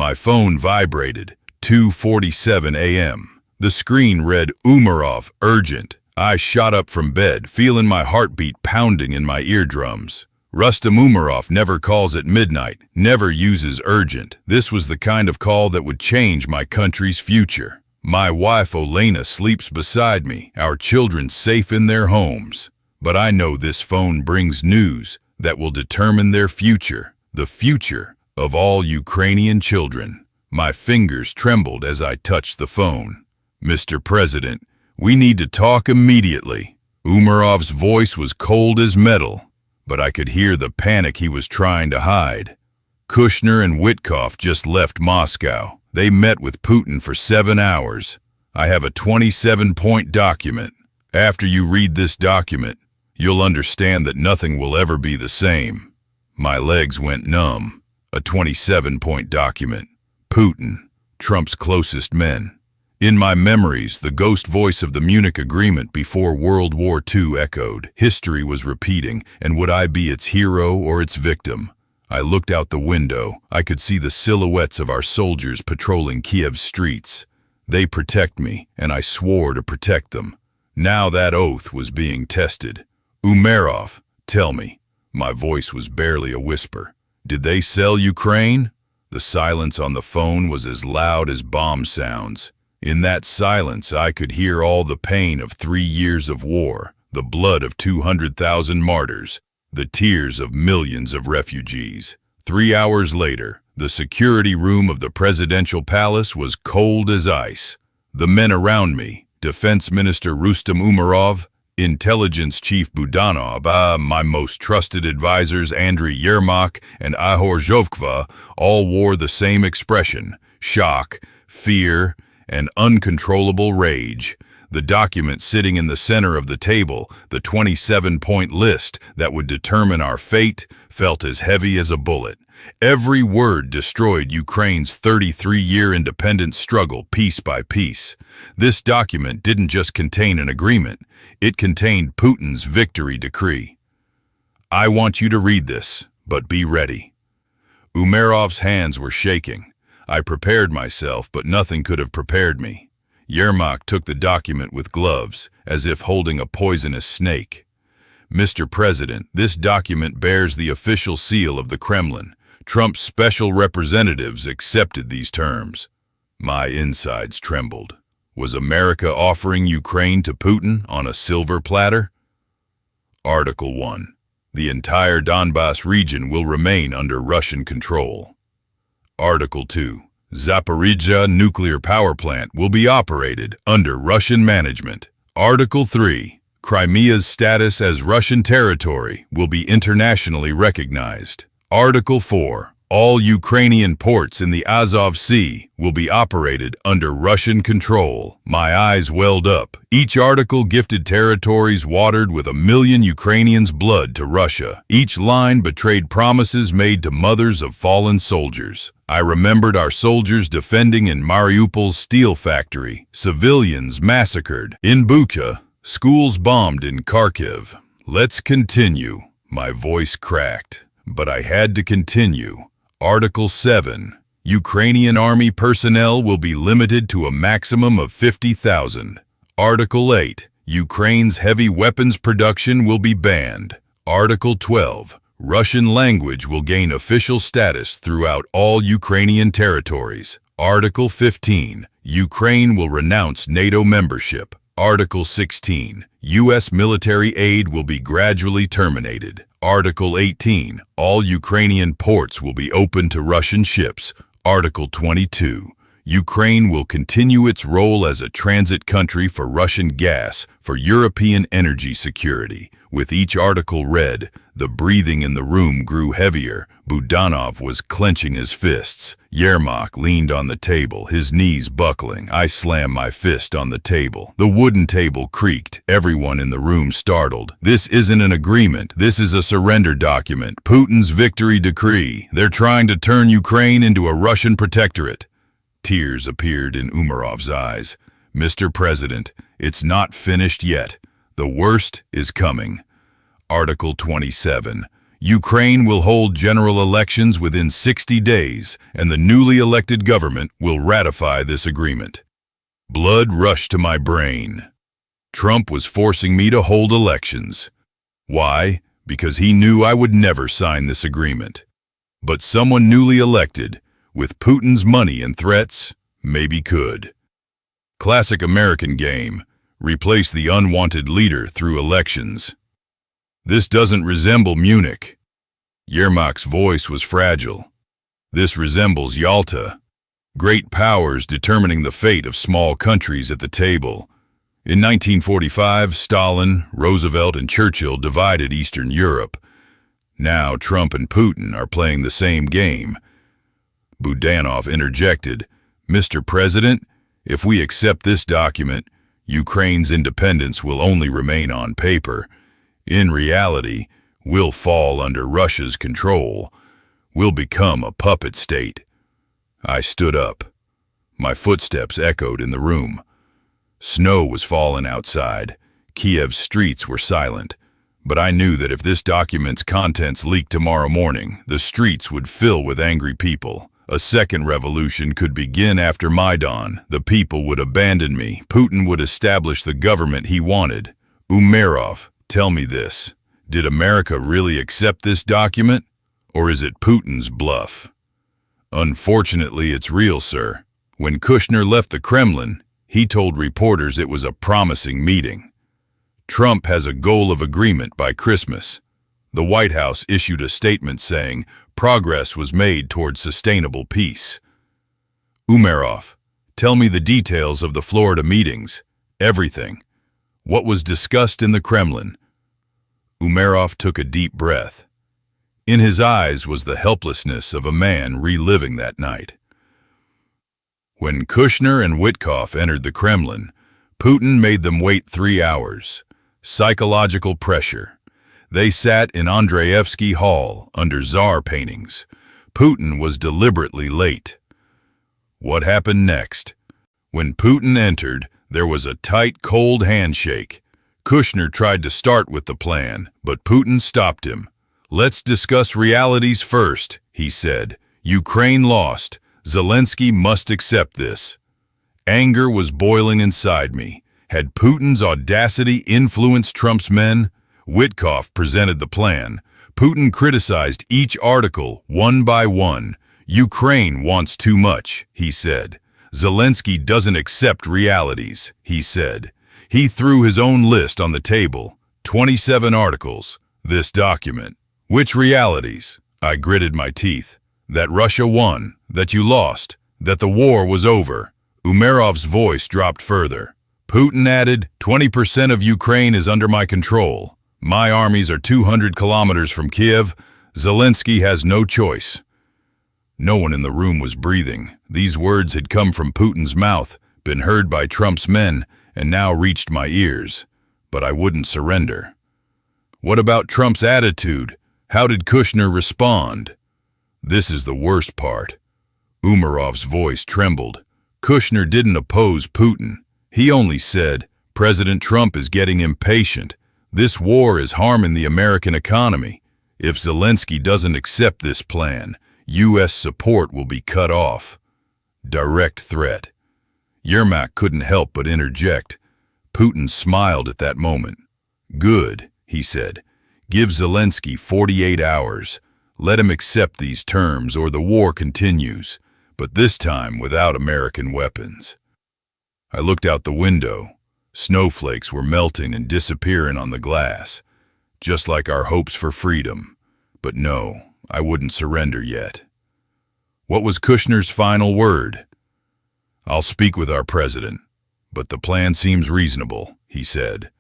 My phone vibrated. 2:47 a.m. The screen read Umarov, urgent. I shot up from bed, feeling my heartbeat pounding in my eardrums. Rustam Umarov never calls at midnight, never uses urgent. This was the kind of call that would change my country's future. My wife Olena sleeps beside me, our children safe in their homes. But I know this phone brings news that will determine their future, the future of all Ukrainian children. My fingers trembled as I touched the phone. Mr. President, we need to talk immediately. Umarov's voice was cold as metal, but I could hear the panic he was trying to hide. Kushner and Witkoff just left Moscow. They met with Putin for 7 hours. I have a 27-point document. After you read this document, you'll understand that nothing will ever be the same. My legs went numb. A 27-point document. Putin, Trump's closest men. In my memories, the ghost voice of the Munich Agreement before World War II echoed. History was repeating, and would I be its hero or its victim? I looked out the window. I could see the silhouettes of our soldiers patrolling Kiev's streets. They protect me, and I swore to protect them. Now that oath was being tested. Umarov, tell me. My voice was barely a whisper. Did they sell Ukraine? The silence on the phone was as loud as bomb sounds. In that silence, I could hear all the pain of 3 years of war, the blood of 200,000 martyrs, the tears of millions of refugees. 3 hours later, the security room of the presidential palace was cold as ice. The men around me, Defense Minister Rustam Umarov, Intelligence Chief Budanov, my most trusted advisors Andriy Yermak and Ihor Zhovkva, all wore the same expression: shock, fear, and uncontrollable rage. The document sitting in the center of the table, the 27-point list that would determine our fate, felt as heavy as a bullet. Every word destroyed Ukraine's 33-year independence struggle piece by piece. This document didn't just contain an agreement, it contained Putin's victory decree. I want you to read this, but be ready. Umarov's hands were shaking. I prepared myself, but nothing could have prepared me. Yermak took the document with gloves, as if holding a poisonous snake. Mr. President, this document bears the official seal of the Kremlin. Trump's special representatives accepted these terms. My insides trembled. Was America offering Ukraine to Putin on a silver platter? Article 1. The entire Donbas region will remain under Russian control. Article 2. Zaporizhzhia nuclear power plant will be operated under Russian management. Article 3. Crimea's status as Russian territory will be internationally recognized. Article 4. All Ukrainian ports in the Azov Sea will be operated under Russian control. My eyes welled up. Each article gifted territories watered with 1 million Ukrainians' blood to Russia. Each line betrayed promises made to mothers of fallen soldiers. I remembered our soldiers defending in Mariupol's steel factory, civilians massacred in Bucha, schools bombed in Kharkiv. Let's continue. My voice cracked, but I had to continue. Article 7. Ukrainian army personnel will be limited to a maximum of 50,000. Article 8. Ukraine's heavy weapons production will be banned. Article 12. Russian language will gain official status throughout all Ukrainian territories. Article 15. Ukraine will renounce NATO membership. Article 16. U.S. military aid will be gradually terminated. Article 18. All Ukrainian ports will be open to Russian ships. Article 22. Ukraine will continue its role as a transit country for Russian gas for European energy security. With each article read, the breathing in the room grew heavier. Budanov was clenching his fists. Yermak leaned on the table, his knees buckling. I slammed my fist on the table. The wooden table creaked. Everyone in the room startled. This isn't an agreement. This is a surrender document. Putin's victory decree. They're trying to turn Ukraine into a Russian protectorate. Tears appeared in Umarov's eyes. Mr. President, it's not finished yet. The worst is coming. Article 27. Ukraine will hold general elections within 60 days, and the newly elected government will ratify this agreement. Blood rushed to my brain. Trump was forcing me to hold elections. Why? Because he knew I would never sign this agreement. But someone newly elected, with Putin's money and threats, maybe could. Classic American game. Replace the unwanted leader through elections. This doesn't resemble Munich. Yermak's voice was fragile. This resembles Yalta. Great powers determining the fate of small countries at the table. In 1945, Stalin, Roosevelt, and Churchill divided Eastern Europe. Now Trump and Putin are playing the same game. Budanov interjected, "Mr. President, if we accept this document, Ukraine's independence will only remain on paper. In reality, we'll fall under Russia's control. We'll become a puppet state." I stood up. My footsteps echoed in the room. Snow was falling outside. Kiev's streets were silent. But I knew that if this document's contents leaked tomorrow morning, the streets would fill with angry people. A second revolution could begin after Maidan. The people would abandon me. Putin would establish the government he wanted. Umerov, tell me this. Did America really accept this document? Or is it Putin's bluff? Unfortunately, it's real, sir. When Kushner left the Kremlin, he told reporters it was a promising meeting. Trump has a goal of agreement by Christmas. The White House issued a statement saying progress was made toward sustainable peace. Umerov, tell me the details of the Florida meetings. Everything. What was discussed in the Kremlin? Umerov took a deep breath. In his eyes was the helplessness of a man reliving that night. When Kushner and Witkoff entered the Kremlin, Putin made them wait 3 hours. Psychological pressure. They sat in Andreevsky Hall under Tsar paintings. Putin was deliberately late. What happened next? When Putin entered, there was a tight, cold handshake. Kushner tried to start with the plan, but Putin stopped him. "Let's discuss realities first," he said. "Ukraine lost. Zelensky must accept this." Anger was boiling inside me. Had Putin's audacity influenced Trump's men? Witkoff presented the plan. Putin criticized each article one by one. "Ukraine wants too much," he said. "Zelensky doesn't accept realities," he said. He threw his own list on the table. 27 articles. This document. Which realities? I gritted my teeth. That Russia won, that you lost, that the war was over. Umerov's voice dropped further. Putin added, 20% of Ukraine is under my control. My armies are 200 kilometers from Kiev. Zelensky has no choice. No one in the room was breathing. These words had come from Putin's mouth, been heard by Trump's men, and now reached my ears. But I wouldn't surrender. What about Trump's attitude? How did Kushner respond? This is the worst part. Umerov's voice trembled. Kushner didn't oppose Putin. He only said, "President Trump is getting impatient. This war is harming the American economy. If Zelensky doesn't accept this plan, U.S. support will be cut off." Direct threat. Yermak couldn't help but interject. Putin smiled at that moment. "Good," he said. "Give Zelensky 48 hours. Let him accept these terms or the war continues, but this time without American weapons." I looked out the window. Snowflakes were melting and disappearing on the glass, just like our hopes for freedom. But no, I wouldn't surrender yet. What was Kushner's final word? "I'll speak with our president, but the plan seems reasonable," he said.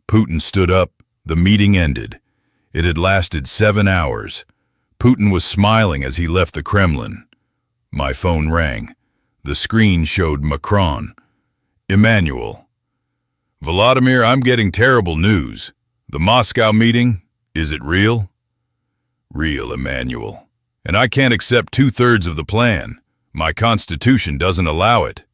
Putin stood up. The meeting ended. It had lasted 7 hours. Putin was smiling as he left the Kremlin. My phone rang. The screen showed Macron. "Emmanuel." "Vladimir, I'm getting terrible news. The Moscow meeting, is it real?" "Real, Emmanuel. And I can't accept 2/3 of the plan. My constitution doesn't allow it."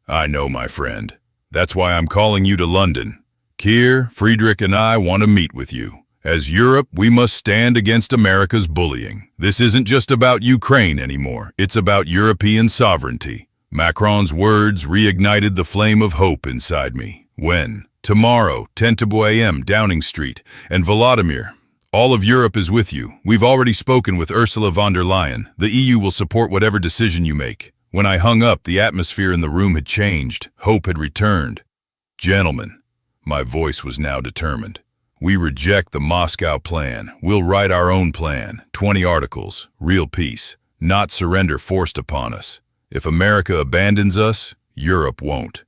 "I know, my friend. That's why I'm calling you to London. Keir, Friedrich, and I want to meet with you, As Europe, we must stand against America's bullying. This isn't just about Ukraine anymore. It's about European sovereignty. Macron's words reignited the flame of hope inside me. When? Tomorrow, 10 a.m., Downing Street. And Volodymyr, all of Europe is with you. We've already spoken with Ursula von der Leyen. The EU will support whatever decision you make. When I hung up, the atmosphere in the room had changed. Hope had returned. Gentlemen, my voice was now determined. We reject the Moscow plan. We'll write our own plan. 20 articles. Real peace. Not surrender forced upon us. If America abandons us, Europe won't.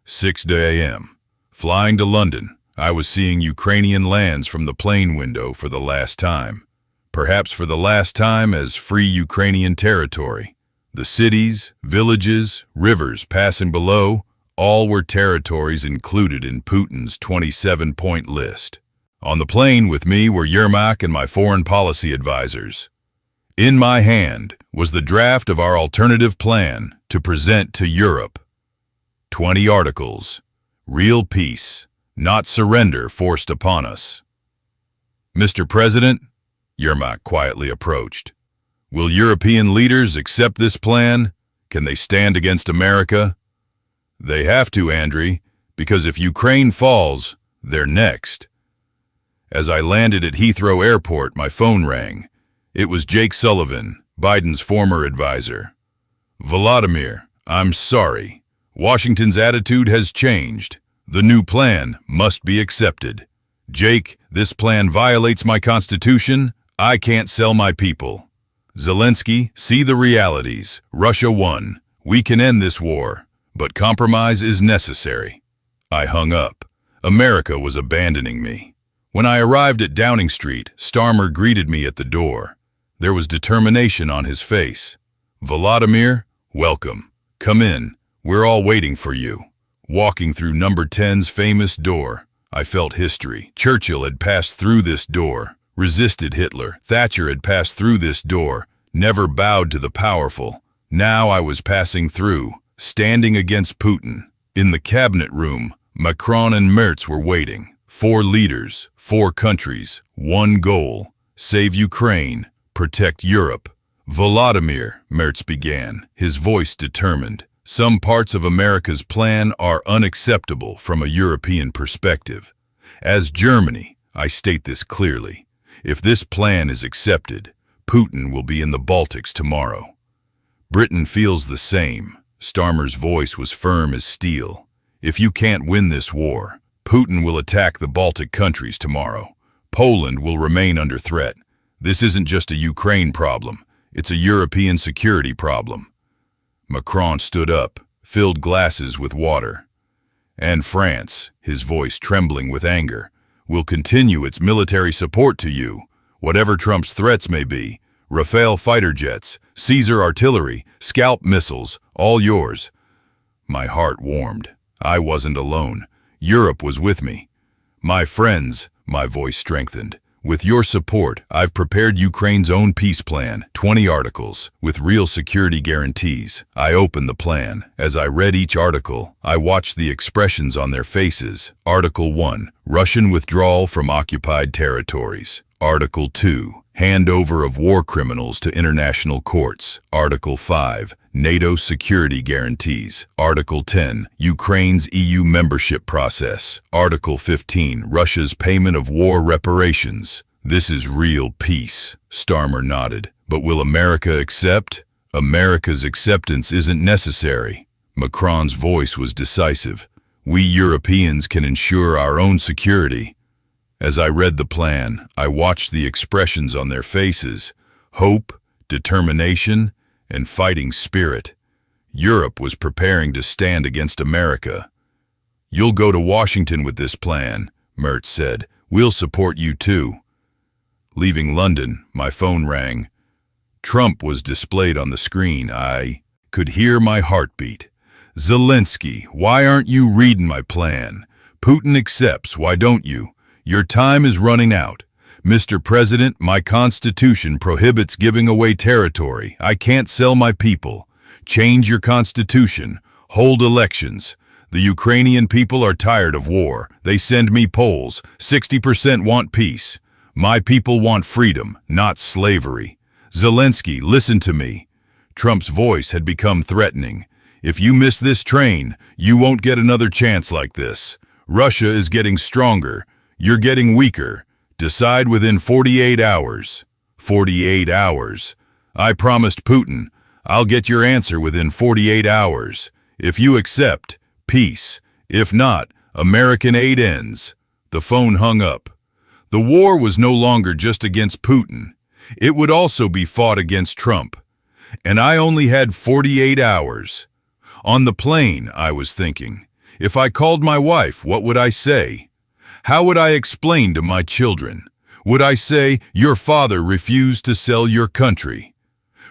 6 a.m. Flying to London, I was seeing Ukrainian lands from the plane window for the last time. Perhaps for the last time as free Ukrainian territory. The cities, villages, rivers passing below, all were territories included in Putin's 27-point list. On the plane with me were Yermak and my foreign policy advisors. In my hand was the draft of our alternative plan to present to Europe. 20 articles. Real peace, not surrender forced upon us. Mr. President, Yermak quietly approached. Will European leaders accept this plan? Can they stand against America? They have to, Andriy, because if Ukraine falls, they're next. As I landed at Heathrow Airport, my phone rang. It was Jake Sullivan, Biden's former advisor. Volodymyr, I'm sorry. Washington's attitude has changed. The new plan must be accepted. Jake, this plan violates my constitution. I can't sell my people. Zelensky, see the realities. Russia won. We can end this war. But compromise is necessary. I hung up. America was abandoning me. When I arrived at Downing Street, Starmer greeted me at the door. There was determination on his face. Volodymyr, welcome. Come in. We're all waiting for you. Walking through number 10's famous door, I felt history. Churchill had passed through this door, resisted Hitler. Thatcher had passed through this door, never bowed to the powerful. Now I was passing through, standing against Putin. In the cabinet room, Macron and Merz were waiting. 4 leaders, 4 countries, 1 goal. Save Ukraine, protect Europe. Volodymyr, Merz began, his voice determined. Some parts of America's plan are unacceptable from a European perspective. As Germany, I state this clearly. If this plan is accepted, Putin will be in the Baltics tomorrow. Britain feels the same. Starmer's voice was firm as steel. If you can't win this war, Putin will attack the Baltic countries tomorrow. Poland will remain under threat. This isn't just a Ukraine problem. It's a European security problem. Macron stood up, filled glasses with water. And France, his voice trembling with anger, will continue its military support to you, whatever Trump's threats may be. Rafale fighter jets, Caesar artillery, Scalp missiles, all yours. My heart warmed. I wasn't alone. Europe was with me. My friends, my voice strengthened. With your support, I've prepared Ukraine's own peace plan, 20 articles, with real security guarantees. I opened the plan. As I read each article, I watched the expressions on their faces. Article 1, Russian withdrawal from occupied territories. Article 2, handover of war criminals to international courts. Article 5, NATO security guarantees. Article 10, Ukraine's EU membership process. Article 15, Russia's payment of war reparations. This is real peace, Starmer nodded. But will America accept? America's acceptance isn't necessary. Macron's voice was decisive. We Europeans can ensure our own security. As I read the plan, I watched the expressions on their faces. Hope, determination, and fighting spirit. Europe was preparing to stand against America. You'll go to Washington with this plan, Merz said. We'll support you too. Leaving London, my phone rang. Trump was displayed on the screen. I could hear my heartbeat. Zelensky, why aren't you reading my plan? Putin accepts, why don't you? Your time is running out. Mr. President, my constitution prohibits giving away territory. I can't sell my people. Change your constitution. Hold elections. The Ukrainian people are tired of war. They send me polls. 60% want peace. My people want freedom, not slavery. Zelensky, listen to me. Trump's voice had become threatening. If you miss this train, you won't get another chance like this. Russia is getting stronger. You're getting weaker. Decide within 48 hours. 48 hours. I promised Putin, I'll get your answer within 48 hours. If you accept, peace. If not, American aid ends. The phone hung up. The war was no longer just against Putin. It would also be fought against Trump. And I only had 48 hours. On the plane, I was thinking, if I called my wife, what would I say? How would I explain to my children? Would I say, your father refused to sell your country?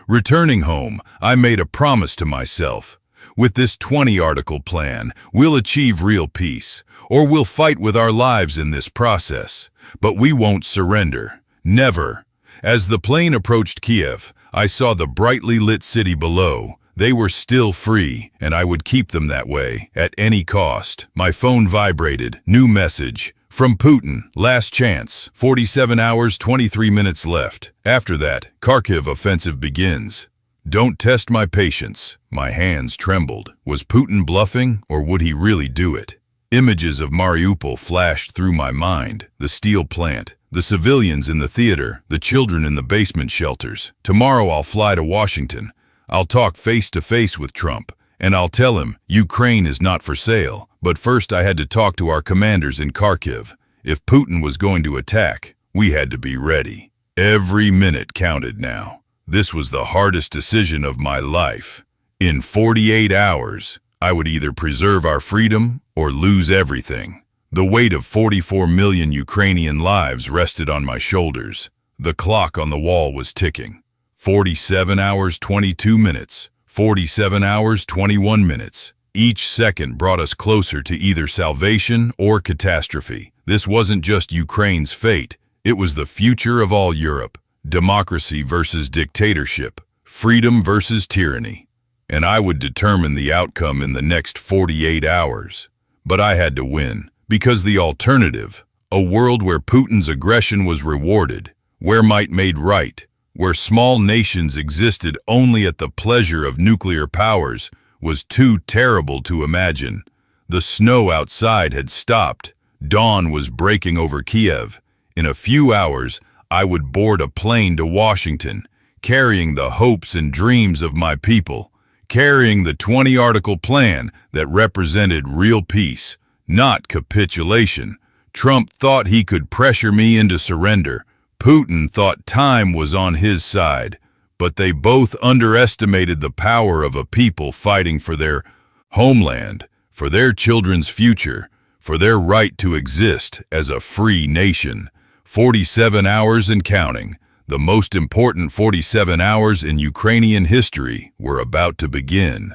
Returning home, I made a promise to myself. With this 20-article plan, we'll achieve real peace, or we'll fight with our lives in this process. But we won't surrender. Never. As the plane approached Kiev, I saw the brightly lit city below. They were still free, and I would keep them that way, at any cost. My phone vibrated. New message. From Putin, last chance. 47 hours, 23 minutes left. After that, Kharkiv offensive begins. Don't test my patience. My hands trembled. Was Putin bluffing, or would he really do it? Images of Mariupol flashed through my mind. The steel plant, the civilians in the theater, the children in the basement shelters. Tomorrow I'll fly to Washington. I'll talk face-to-face with Trump, and I'll tell him Ukraine is not for sale. But first I had to talk to our commanders in Kharkiv. If Putin was going to attack, we had to be ready. Every minute counted now. This was the hardest decision of my life. In 48 hours, I would either preserve our freedom or lose everything. The weight of 44 million Ukrainian lives rested on my shoulders. The clock on the wall was ticking. 47 hours, 22 minutes. 47 hours, 21 minutes. Each second brought us closer to either salvation or catastrophe. This wasn't just Ukraine's fate. It was the future of all Europe. Democracy versus dictatorship. Freedom versus tyranny. And I would determine the outcome in the next 48 hours. But I had to win, because the alternative, a world where Putin's aggression was rewarded, where might made right, where small nations existed only at the pleasure of nuclear powers, was too terrible to imagine. The snow outside had stopped. Dawn was breaking over Kiev. In a few hours, I would board a plane to Washington, carrying the hopes and dreams of my people, carrying the 20-article plan that represented real peace, not capitulation. Trump thought he could pressure me into surrender. Putin thought time was on his side. But they both underestimated the power of a people fighting for their homeland, for their children's future, for their right to exist as a free nation. 47 hours and counting, the most important 47 hours in Ukrainian history, were about to begin.